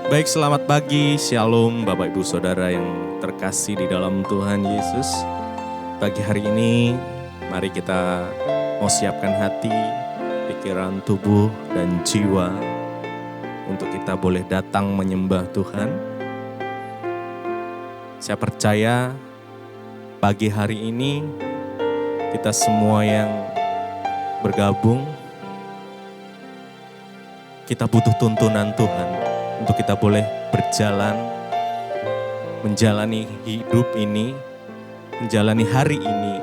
Baik, selamat pagi, shalom Bapak Ibu Saudara yang terkasih di dalam Tuhan Yesus. Pagi hari ini, mari kita mau siapkan hati, pikiran, tubuh, dan jiwa untuk kita boleh datang menyembah Tuhan. Saya percaya pagi hari ini kita semua yang bergabung, kita butuh tuntunan Tuhan untuk kita boleh berjalan, menjalani hidup ini, menjalani hari ini.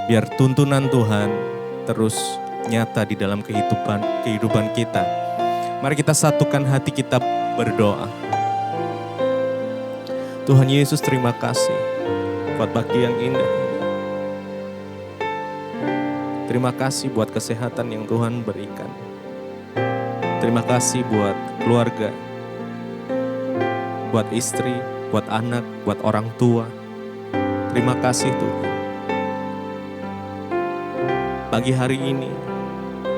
Biar tuntunan Tuhan terus nyata di dalam kehidupan kita. Mari kita satukan hati kita berdoa. Tuhan Yesus, terima kasih buat pagi yang indah. Terima kasih buat kesehatan yang Tuhan berikan. Terima kasih buat keluarga, buat istri, buat anak, buat orang tua. Terima kasih Tuhan. Pagi hari ini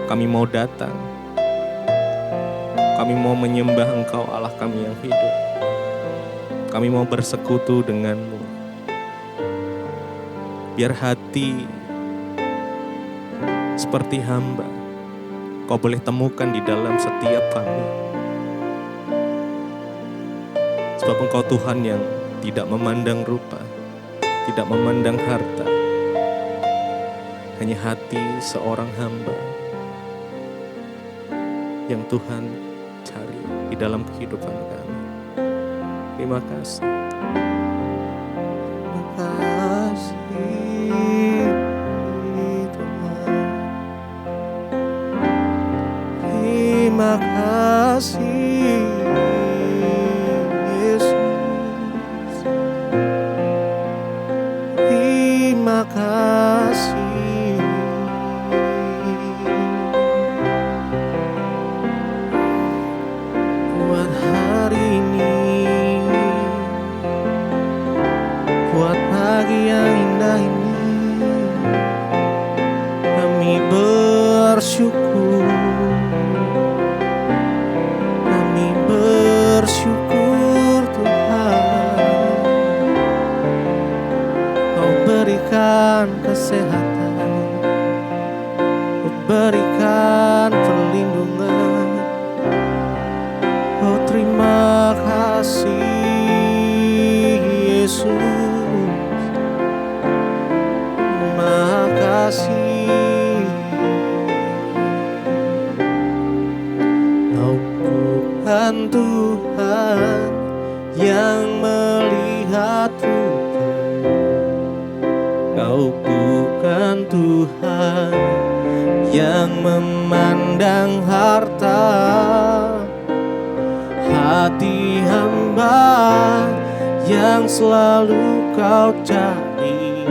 kami mau datang. Kami mau menyembah Engkau Allah kami yang hidup. Kami mau bersekutu denganmu. Biar hati seperti hamba Kau boleh temukan di dalam setiap kami. Sebab Engkau Tuhan yang tidak memandang rupa, tidak memandang harta. Hanya hati seorang hamba yang Tuhan cari di dalam kehidupan kami. Terima kasih. Terima kasih. Terima kasih Yesus. Terima kasih. Buat hari ini, buat pagi yang indah ini, kami bersyukur. Bersyukur Tuhan, Kau berikan kesehatan, Kau berikan perlindungan. Oh, terima kasih Yesus, terima kasih. Kau bukan Tuhan yang melihat rupa, Kau bukan Tuhan yang memandang harta. Hati hamba yang selalu Kau cari,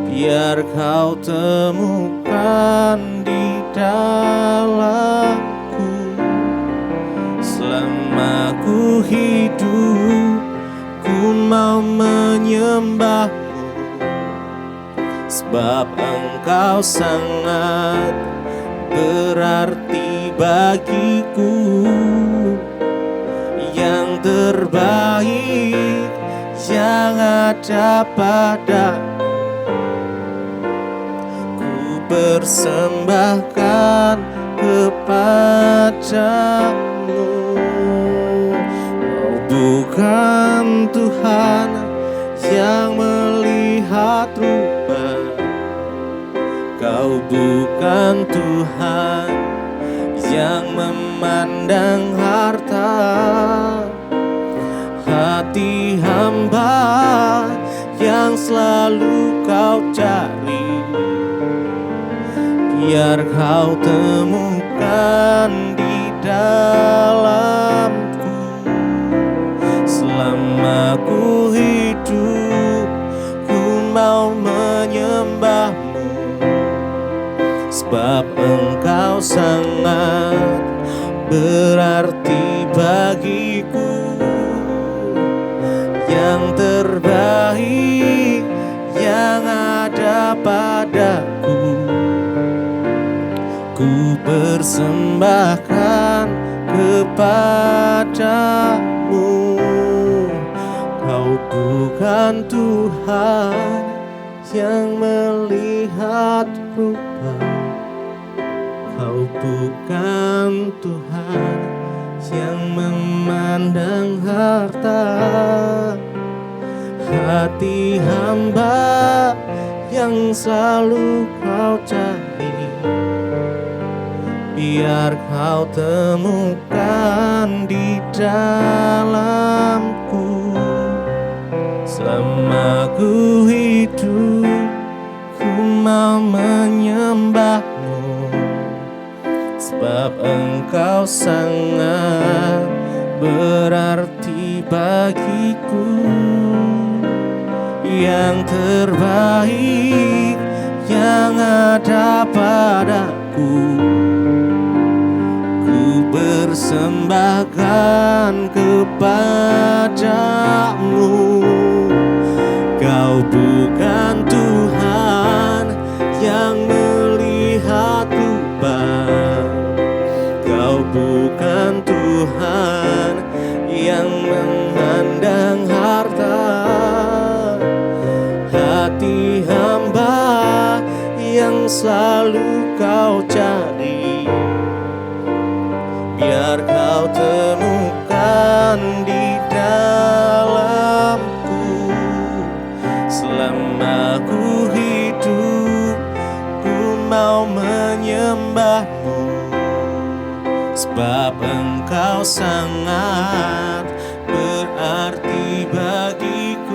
biar Kau temukan di dalamku. Selama ku hidup, ku mau menyembah-Mu, sebab Engkau sangat berarti bagiku. Yang terbaik yang ada padaku, ku persembahkan kepadamu. Kau bukan Tuhan yang melihat rupa, Kau bukan Tuhan yang memandang harta. Hati hamba yang selalu Kau cari, biar Kau temukan di dalamku. Selama ku hidup, ku mau menyembah-Mu, sebab Engkau sangat berarti bagiku. Yang terbaik yang ada padaku, ku persembahkan kepadamu. Kau bukan Tuhan yang melihat rupa, Kau bukan Tuhan yang memandang harta. Hati hamba yang selalu Kau cari, biar Kau temukan di dalamku. Selama ku hidup, ku mau menyembah-Mu, sebab Engkau sangat berarti bagiku. Yang terbaik yang ada padaku, ku persembahkan kepadamu. Kau bukan Tuhan yang melihat rupa, Kau bukan Tuhan yang memandang harta. Hati hamba yang selalu Kau cari, biar Kau temukan di dalamku. Selama ku hidup, ku mau menyembah-Mu, sebab Engkau sangat berarti bagiku.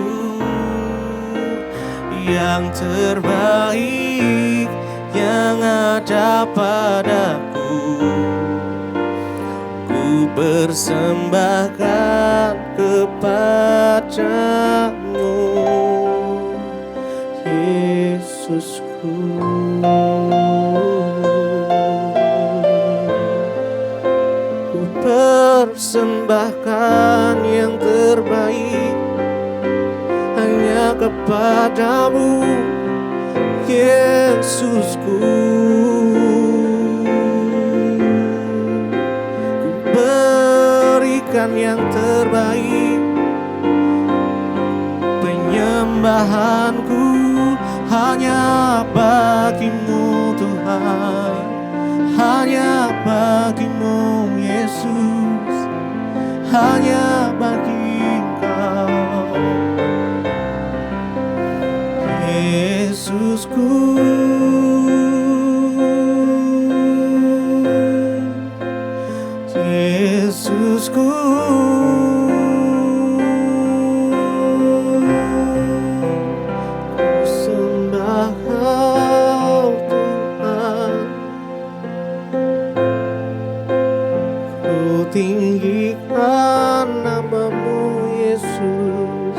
Yang terbaik yang ada padaku, ku persembahkan kepadamu, Yesusku. Ku persembahkan yang terbaik hanya kepadamu, Yesusku. Ku berikan yang terbaik, penyembahanku hanya bagimu Tuhan, hanya bagimu Yesus, hanya bagi Engkau, Yesusku. Yesusku. Ku sembah Kau Tuhan, ku tinggikan nama-Mu Yesus.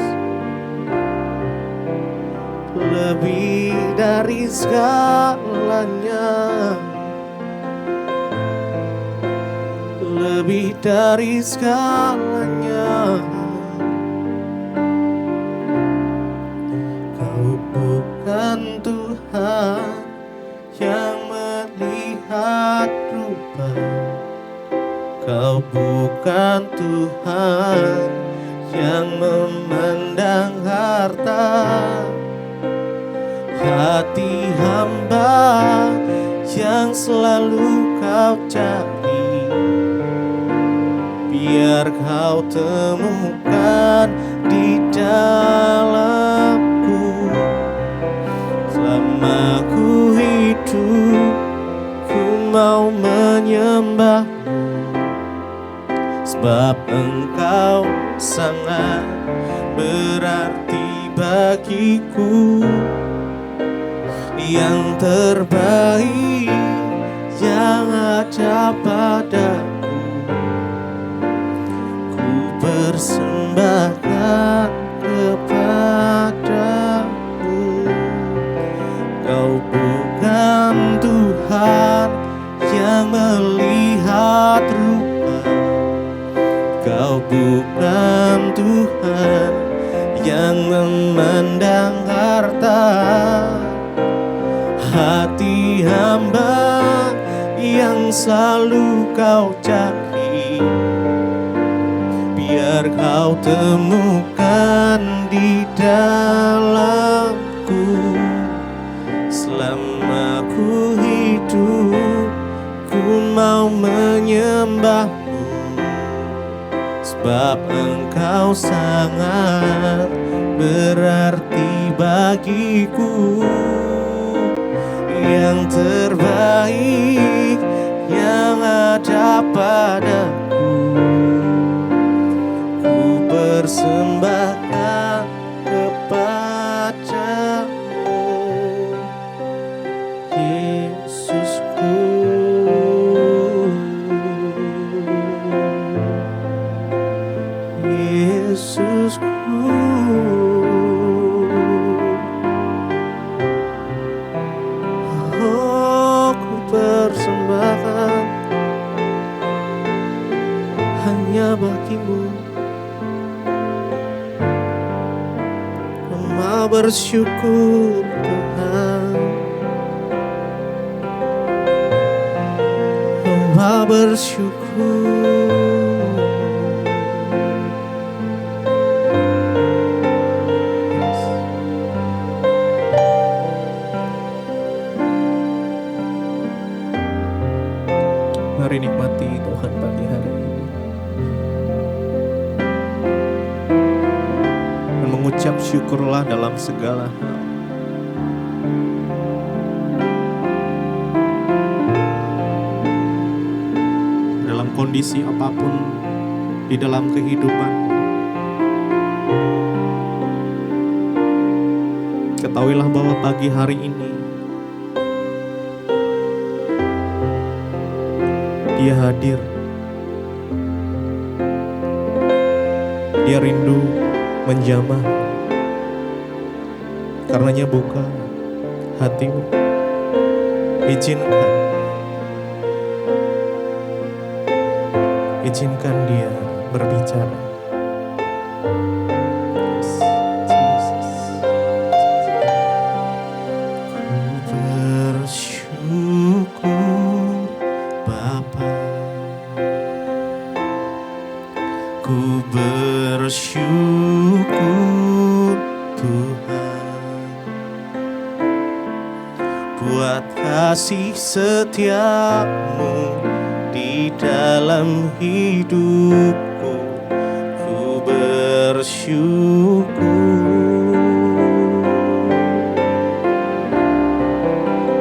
Lebih dari segalanya, lebih dari segalanya. Kau bukan Tuhan yang melihat rupa, Kau bukan Tuhan yang memandang harta. Hati hamba yang selalu Kau cari, biar Kau temukan di dalamku. Selama ku hidup, ku mau menyembah-Mu, sebab Engkau sangat berarti bagiku. Yang terbaik yang ada padaku, ku persembahkan kepadamu. Kau bukan Tuhan yang melihat rupa, Kau bukan Tuhan yang memandang harta. Hati hamba yang selalu Kau cari, Kau temukan di dalamku. Selama ku hidup, ku mau menyembahmu, sebab Engkau sangat berarti bagiku. Yang terbaik yang ada padaku, ku persembahkan kepadamu, Yesusku. Yesusku. Oh, ku persembahkan hanya bagimu. Ku mau bersyukur Tuhan, ku mau bersyukur. Mari nikmati Tuhan pagi hari ini dan mengucap syukurlah dalam segala hal. Dalam kondisi apapun di dalam kehidupan, ketahuilah bahwa pagi hari ini Dia hadir. Dia rindu menjamah. Karenanya buka hatimu. Izinkan Dia berbicara. Ku bersyukur Bapa, ku bersyukur Tuhan, buat kasih setiamu di dalam hidupku. Ku bersyukur,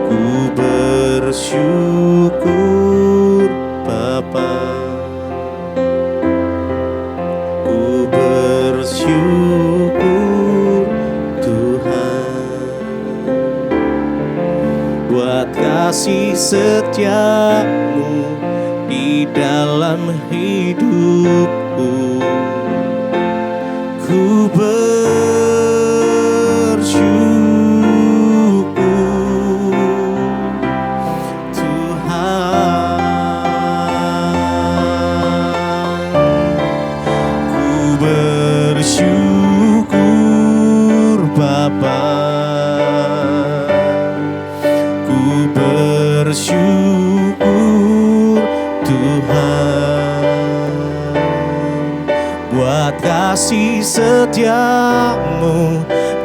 ku bersyukur Bapa, ku bersyukur Tuhan, buat kasih setiamu di dalam hidupku. Ku bersyukur Tuhan, ku bersyukur Bapa, ku bersyukur Tuhan, buat kasih setiamu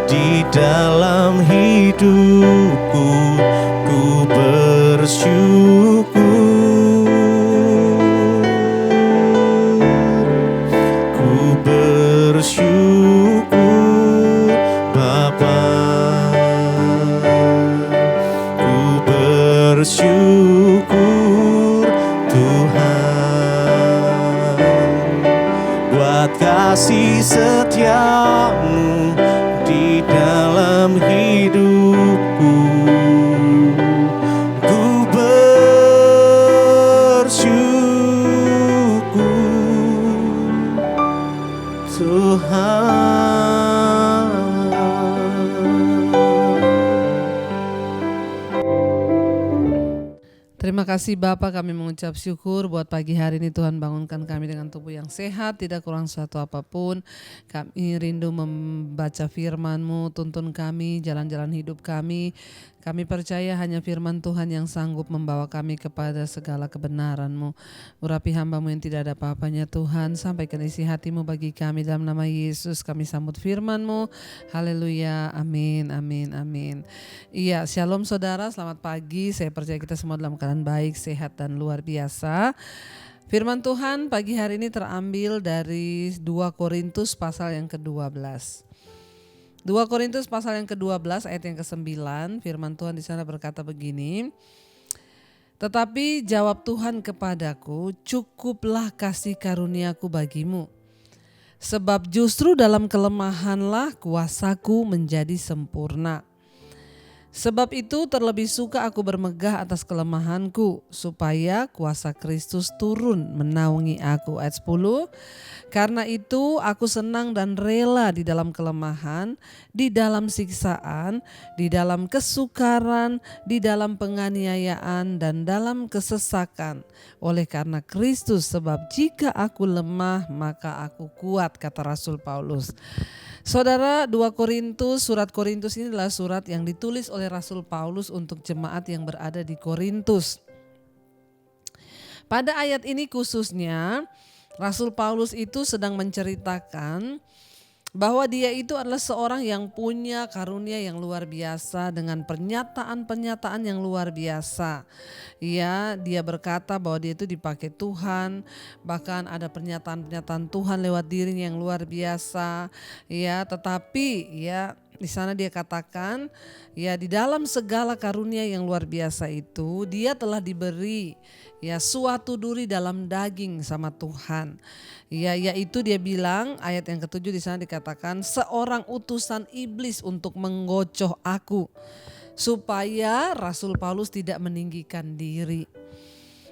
di dalam hidupku. Ku bersyukur, ku bersyukur Bapa, ku bersyukur Tuhan, buat kasih setiamu di dalam hidupku. Ku bersyukur Tuhan. Terima kasih Bapa, kami mengucap syukur buat pagi hari ini. Tuhan bangunkan kami dengan tubuh yang sehat, tidak kurang suatu apapun. Kami rindu membaca firman-Mu, tuntun kami, jalan-jalan hidup kami. Kami percaya hanya firman Tuhan yang sanggup membawa kami kepada segala kebenaran-Mu. Urapi hamba-Mu yang tidak ada apa-apanya Tuhan, sampaikan isi hati-Mu bagi kami dalam nama Yesus. Kami sambut firman-Mu. Haleluya, amin, amin, amin. Iya, shalom saudara, selamat pagi. Saya percaya kita semua dalam keadaan baik, sehat dan luar biasa. Firman Tuhan pagi hari ini terambil dari 2 Korintus pasal yang ke-12. 2 Korintus pasal yang ke-12 ayat yang ke-9, firman Tuhan di sana berkata begini. Tetapi jawab Tuhan kepadaku, cukuplah kasih karuniaku bagimu. Sebab justru dalam kelemahanlah kuasaku menjadi sempurna. Sebab itu terlebih suka aku bermegah atas kelemahanku, supaya kuasa Kristus turun menaungi aku. Ayat 10, karena itu aku senang dan rela di dalam kelemahan, di dalam siksaan, di dalam kesukaran, di dalam penganiayaan dan dalam kesesakan. Oleh karena Kristus, sebab jika aku lemah maka aku kuat, kata Rasul Paulus. Saudara, 2 Korintus, surat Korintus ini adalah surat yang ditulis oleh Rasul Paulus untuk jemaat yang berada di Korintus. Pada ayat ini khususnya, Rasul Paulus itu sedang menceritakan bahwa dia itu adalah seorang yang punya karunia yang luar biasa dengan pernyataan-pernyataan yang luar biasa. Ya, dia berkata bahwa dia itu dipakai Tuhan, bahkan ada pernyataan-pernyataan Tuhan lewat dirinya yang luar biasa. Ya, tetapi ya di sana dia katakan ya di dalam segala karunia yang luar biasa itu dia telah diberi ya suatu duri dalam daging sama Tuhan. Ya, yaitu dia bilang ayat yang ke-7 di sana dikatakan seorang utusan iblis untuk menggocoh aku supaya Rasul Paulus tidak meninggikan diri.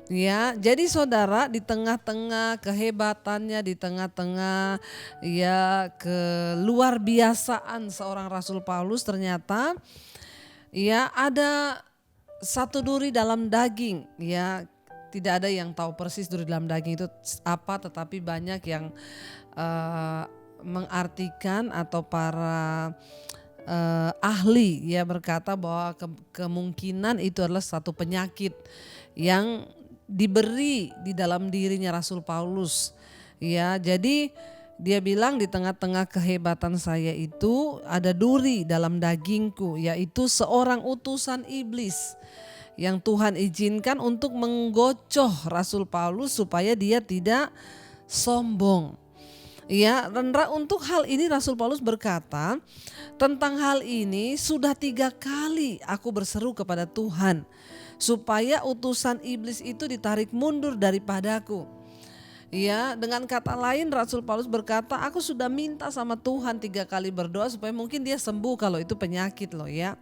Ya, jadi saudara, di tengah-tengah kehebatannya, di tengah-tengah ya keluar biasaan seorang Rasul Paulus, ternyata ya ada satu duri dalam daging. Ya, tidak ada yang tahu persis duri dalam daging itu apa, tetapi banyak yang mengartikan atau para ahli ya berkata bahwa kemungkinan itu adalah satu penyakit yang diberi di dalam dirinya Rasul Paulus. Ya, jadi dia bilang di tengah-tengah kehebatan saya itu ada duri dalam dagingku, yaitu seorang utusan iblis yang Tuhan izinkan untuk menggocoh Rasul Paulus supaya dia tidak sombong. Ya, dan untuk hal ini Rasul Paulus berkata, tentang hal ini sudah 3 kali aku berseru kepada Tuhan supaya utusan iblis itu ditarik mundur daripadaku. Ya, dengan kata lain Rasul Paulus berkata, aku sudah minta sama Tuhan 3 kali berdoa supaya mungkin dia sembuh kalau itu penyakit loh ya.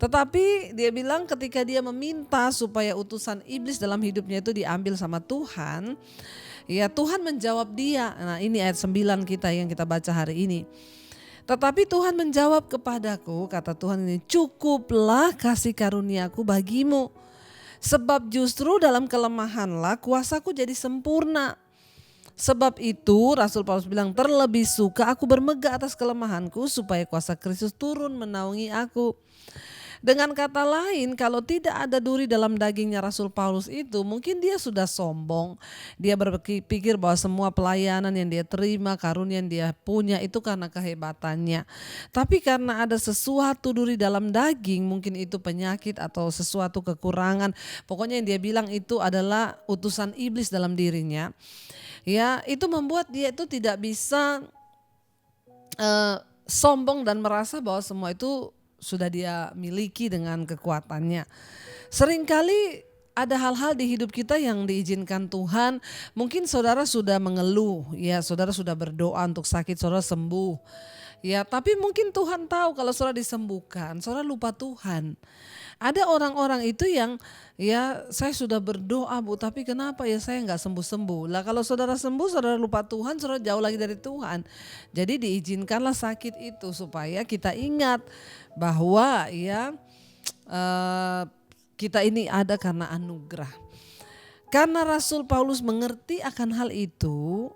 Tetapi dia bilang ketika dia meminta supaya utusan iblis dalam hidupnya itu diambil sama Tuhan, ya Tuhan menjawab dia. Nah, ini ayat 9 kita yang kita baca hari ini. Tetapi Tuhan menjawab kepadaku, kata Tuhan ini, cukuplah kasih karuniaku bagimu. Sebab justru dalam kelemahanlah kuasaku jadi sempurna. Sebab itu Rasul Paulus bilang, terlebih suka aku bermegah atas kelemahanku supaya kuasa Kristus turun menaungi aku. Dengan kata lain, kalau tidak ada duri dalam dagingnya Rasul Paulus itu, mungkin dia sudah sombong. Dia berpikir bahwa semua pelayanan yang dia terima, karunia yang dia punya itu karena kehebatannya. Tapi karena ada sesuatu duri dalam daging, mungkin itu penyakit atau sesuatu kekurangan. Pokoknya yang dia bilang itu adalah utusan iblis dalam dirinya. Ya, itu membuat dia itu tidak bisa sombong dan merasa bahwa semua itu sudah dia miliki dengan kekuatannya. Seringkali ada hal-hal di hidup kita yang diizinkan Tuhan. Mungkin saudara sudah mengeluh, ya saudara sudah berdoa untuk sakit saudara sembuh. Ya, tapi mungkin Tuhan tahu kalau saudara disembuhkan, saudara lupa Tuhan. Ada orang-orang itu yang ya saya sudah berdoa Bu, tapi kenapa ya saya nggak sembuh-sembuh. Lah kalau saudara sembuh, saudara lupa Tuhan, saudara jauh lagi dari Tuhan. Jadi diizinkanlah sakit itu supaya kita ingat bahwa ya kita ini ada karena anugerah. Karena Rasul Paulus mengerti akan hal itu,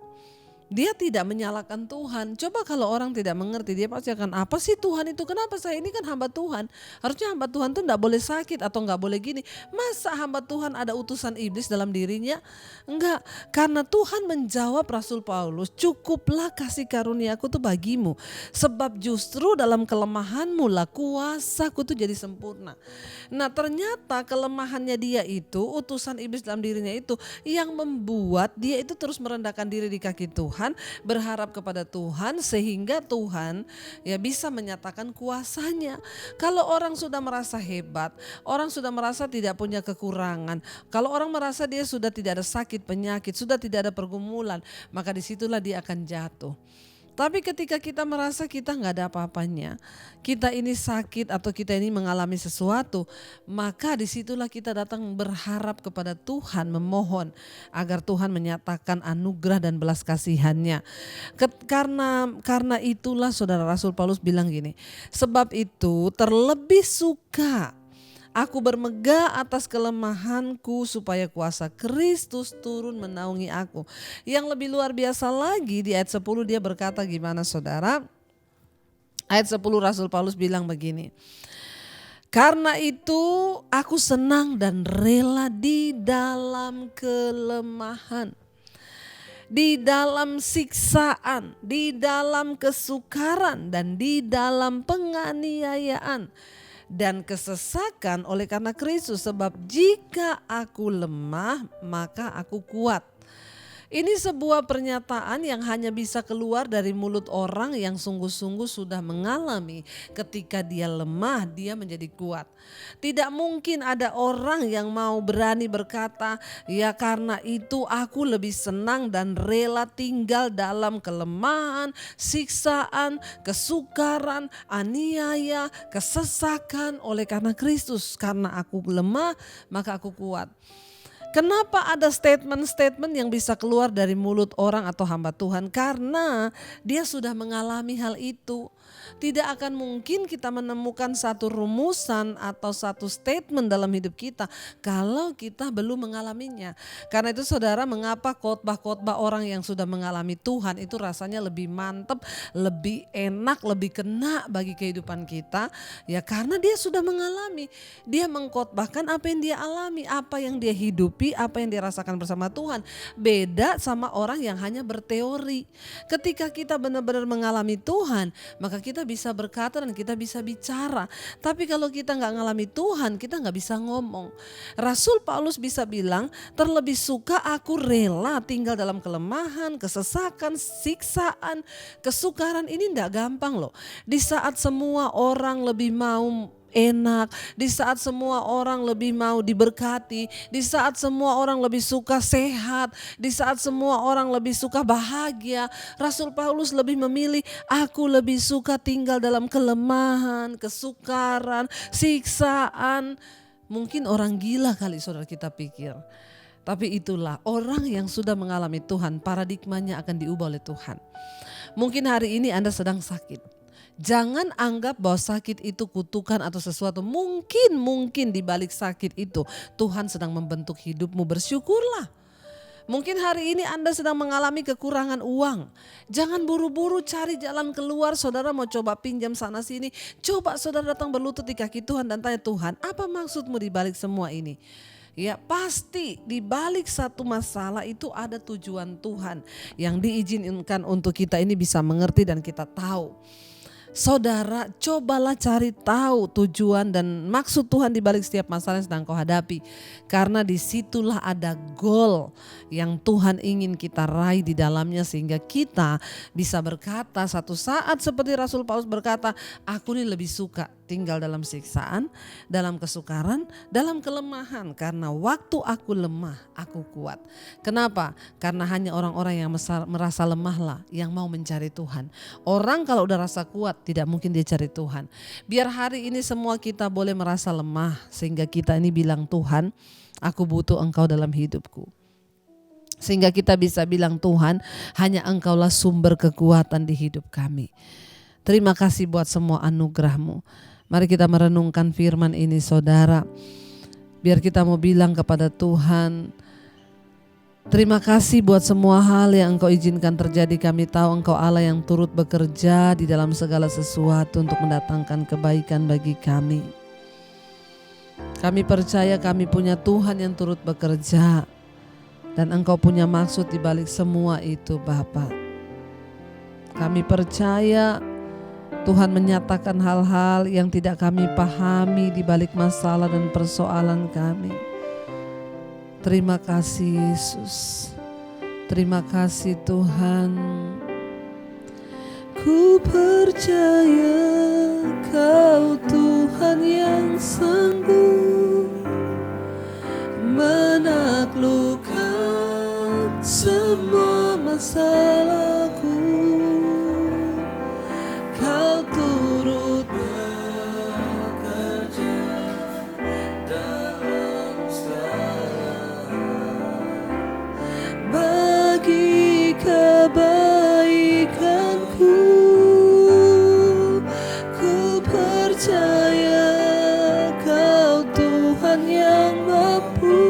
Dia tidak menyalahkan Tuhan. Coba kalau orang tidak mengerti, dia pasti akan, apa sih Tuhan itu? Kenapa saya ini kan hamba Tuhan? Harusnya hamba Tuhan tuh enggak boleh sakit atau enggak boleh gini. Masa hamba Tuhan ada utusan iblis dalam dirinya? Enggak. Karena Tuhan menjawab Rasul Paulus, cukuplah kasih karuniaku tuh bagimu. Sebab justru dalam kelemahanmu lah kuasaku tuh jadi sempurna. Nah ternyata kelemahannya dia itu, utusan iblis dalam dirinya itu yang membuat dia itu terus merendahkan diri di kaki Tuhan, berharap kepada Tuhan sehingga Tuhan ya bisa menyatakan kuasanya. Kalau orang sudah merasa hebat, orang sudah merasa tidak punya kekurangan, kalau orang merasa dia sudah tidak ada sakit penyakit, sudah tidak ada pergumulan, maka disitulah dia akan jatuh. Tapi ketika kita merasa kita nggak ada apa-apanya, kita ini sakit atau kita ini mengalami sesuatu, maka disitulah kita datang berharap kepada Tuhan, memohon agar Tuhan menyatakan anugerah dan belas kasihannya. Karena itulah saudara Rasul Paulus bilang gini, sebab itu terlebih suka aku bermegah atas kelemahanku supaya kuasa Kristus turun menaungi aku. Yang lebih luar biasa lagi di ayat 10 dia berkata gimana saudara? Ayat 10 Rasul Paulus bilang begini. Karena itu aku senang dan rela di dalam kelemahan, di dalam siksaan, di dalam kesukaran, dan di dalam penganiayaan dan kesesakan oleh karena Kristus, sebab jika aku lemah maka aku kuat. Ini sebuah pernyataan yang hanya bisa keluar dari mulut orang yang sungguh-sungguh sudah mengalami ketika dia lemah dia menjadi kuat. Tidak mungkin ada orang yang mau berani berkata, ya karena itu aku lebih senang dan rela tinggal dalam kelemahan, siksaan, kesukaran, aniaya, kesesakan oleh karena Kristus. Karena aku lemah maka aku kuat. Kenapa ada statement-statement yang bisa keluar dari mulut orang atau hamba Tuhan? Karena dia sudah mengalami hal itu. Tidak akan mungkin kita menemukan satu rumusan atau satu statement dalam hidup kita kalau kita belum mengalaminya. Karena itu saudara, mengapa khotbah-khotbah orang yang sudah mengalami Tuhan itu rasanya lebih mantap, lebih enak, lebih kena bagi kehidupan kita? Ya karena dia sudah mengalami. Dia mengkhotbahkan apa yang dia alami, apa yang dia hidupi, apa yang dia rasakan bersama Tuhan. Beda sama orang yang hanya berteori. Ketika kita benar-benar mengalami Tuhan, maka kita bisa berkata dan kita bisa bicara. Tapi kalau kita nggak ngalami Tuhan, kita nggak bisa ngomong. Rasul Paulus bisa bilang, terlebih suka aku rela tinggal dalam kelemahan, kesesakan, siksaan, kesukaran. Ini nggak gampang loh. Di saat semua orang lebih mau enak, di saat semua orang lebih mau diberkati, di saat semua orang lebih suka sehat, di saat semua orang lebih suka bahagia, Rasul Paulus lebih memilih, aku lebih suka tinggal dalam kelemahan, kesukaran, siksaan. Mungkin orang gila kali saudara kita pikir. Tapi itulah orang yang sudah mengalami Tuhan, paradigmanya akan diubah oleh Tuhan. Mungkin hari ini Anda sedang sakit. Jangan anggap bahwa sakit itu kutukan atau sesuatu. Mungkin di balik sakit itu Tuhan sedang membentuk hidupmu. Bersyukurlah. Mungkin hari ini Anda sedang mengalami kekurangan uang. Jangan buru-buru cari jalan keluar. Saudara mau coba pinjam sana sini. Coba saudara datang berlutut di kaki Tuhan dan tanya, Tuhan, apa maksudmu di balik semua ini? Ya pasti di balik satu masalah itu ada tujuan Tuhan yang diizinkan untuk kita ini bisa mengerti dan kita tahu. Saudara, cobalah cari tahu tujuan dan maksud Tuhan di balik setiap masalah yang sedang kau hadapi. Karena disitulah ada goal yang Tuhan ingin kita raih di dalamnya, sehingga kita bisa berkata satu saat seperti Rasul Paulus berkata, aku ini lebih suka tinggal dalam siksaan, dalam kesukaran, dalam kelemahan. Karena waktu aku lemah, aku kuat. Kenapa? Karena hanya orang-orang yang merasa lemahlah yang mau mencari Tuhan. Orang kalau udah rasa kuat, tidak mungkin dia cari Tuhan. Biar hari ini semua kita boleh merasa lemah, sehingga kita ini bilang, Tuhan, aku butuh Engkau dalam hidupku. Sehingga kita bisa bilang, Tuhan, hanya Engkaulah sumber kekuatan di hidup kami. Terima kasih buat semua anugerah-Mu. Mari kita merenungkan firman ini, saudara. Biar kita mau bilang kepada Tuhan, Terima kasih buat semua hal yang Engkau izinkan terjadi. Kami tahu Engkau Allah yang turut bekerja di dalam segala sesuatu untuk mendatangkan kebaikan bagi kami. Kami percaya kami punya Tuhan yang turut bekerja, dan Engkau punya maksud di balik semua itu, Bapa. Kami percaya Tuhan menyatakan hal-hal yang tidak kami pahami di balik masalah dan persoalan kami. Terima kasih Yesus. Terima kasih Tuhan. Ku percaya Kau Tuhan yang sanggup menaklukkan semua masalahku. Kau turut bekerja dalam bagi kebaikanku. Ku percaya Kau Tuhan yang mampu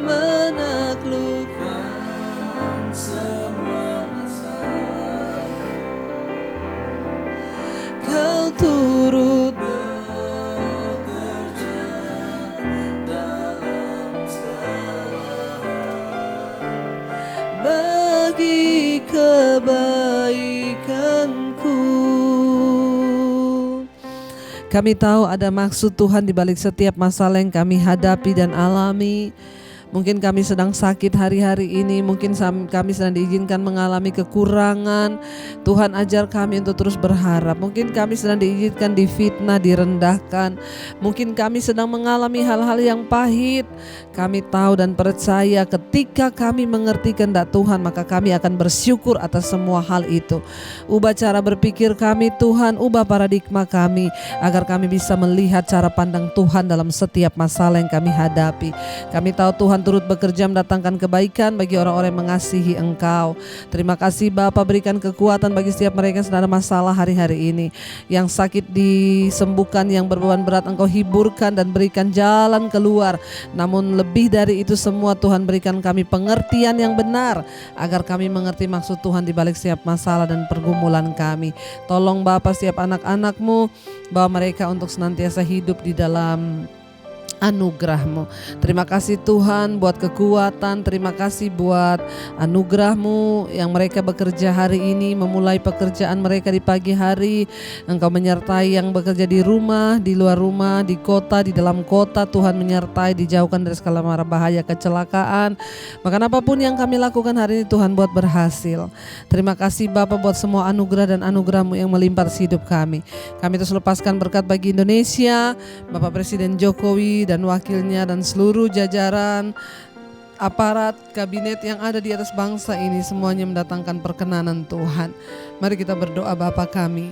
menaklukkan semua masalah. Kau turut bekerja dalam bagi kebaikanku. Kami tahu ada maksud Tuhan di balik setiap masalah yang kami hadapi dan alami. Mungkin kami sedang sakit hari-hari ini, mungkin kami sedang diizinkan mengalami kekurangan. Tuhan ajar kami untuk terus berharap. Mungkin kami sedang diizinkan difitnah, direndahkan. Mungkin kami sedang mengalami hal-hal yang pahit. Kami tahu dan percaya ketika kami mengerti kehendak Tuhan, maka kami akan bersyukur atas semua hal itu. Ubah cara berpikir kami Tuhan, ubah paradigma kami, agar kami bisa melihat cara pandang Tuhan dalam setiap masalah yang kami hadapi. Kami tahu Tuhan turut bekerja mendatangkan kebaikan bagi orang-orang yang mengasihi Engkau. Terima kasih Bapa, berikan kekuatan bagi setiap mereka yang sedang ada masalah hari-hari ini. Yang sakit disembuhkan, yang berbeban berat Engkau hiburkan dan berikan jalan keluar. Namun lebih dari itu semua Tuhan, berikan kami pengertian yang benar, agar kami mengerti maksud Tuhan di balik setiap masalah dan pergumulan kami. Tolong Bapa setiap anak-anak-Mu, bawa mereka untuk senantiasa hidup di dalam anugerah-Mu. Terima kasih Tuhan buat kekuatan, terima kasih buat anugerah-Mu yang mereka bekerja hari ini, memulai pekerjaan mereka di pagi hari. Engkau menyertai yang bekerja di rumah, di luar rumah, di kota, di dalam kota. Tuhan menyertai, dijauhkan dari segala mara bahaya, kecelakaan. Bahkan apapun yang kami lakukan hari ini Tuhan buat berhasil. Terima kasih Bapa buat semua anugerah dan anugerah-Mu yang melimpah hidup kami. Kami terus lepaskan berkat bagi Indonesia, Bapak Presiden Jokowi dan wakilnya dan seluruh jajaran aparat kabinet yang ada di atas bangsa ini, semuanya mendatangkan perkenanan Tuhan. Mari kita berdoa. Bapa kami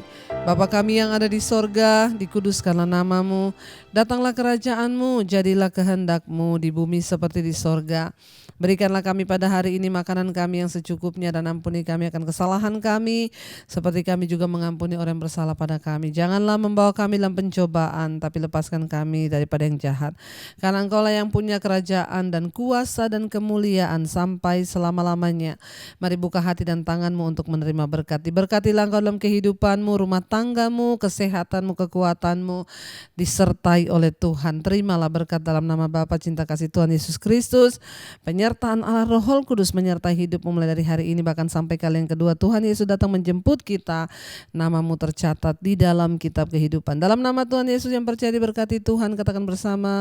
yang ada di sorga, dikuduskanlah nama-Mu, datanglah kerajaan-Mu, jadilah kehendak-Mu di bumi seperti di sorga. Berikanlah kami pada hari ini makanan kami yang secukupnya, dan ampuni kami akan kesalahan kami, seperti kami juga mengampuni orang yang bersalah pada kami. Janganlah membawa kami dalam pencobaan, tapi lepaskan kami daripada yang jahat. Karena Engkau-lah yang punya kerajaan dan kuasa dan kemuliaan sampai selama-lamanya. Mari buka hati dan tangan-Mu untuk menerima berkat. Diberkatilah Engkau dalam kehidupan-Mu, rumah tangga-Mu, kesehatan-Mu, kekuatan-Mu, disertai oleh Tuhan. Terimalah berkat dalam nama Bapa, cinta kasih Tuhan Yesus Kristus, penyertaan Allah Roh Kudus menyertai hidupmu mulai dari hari ini bahkan sampai kali yang kedua Tuhan Yesus datang menjemput kita. Nama-Mu tercatat di dalam kitab kehidupan. Dalam nama Tuhan Yesus yang percaya diberkati Tuhan, katakan bersama,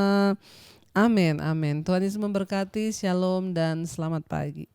amin, amin. Tuhan Yesus memberkati, shalom dan selamat pagi.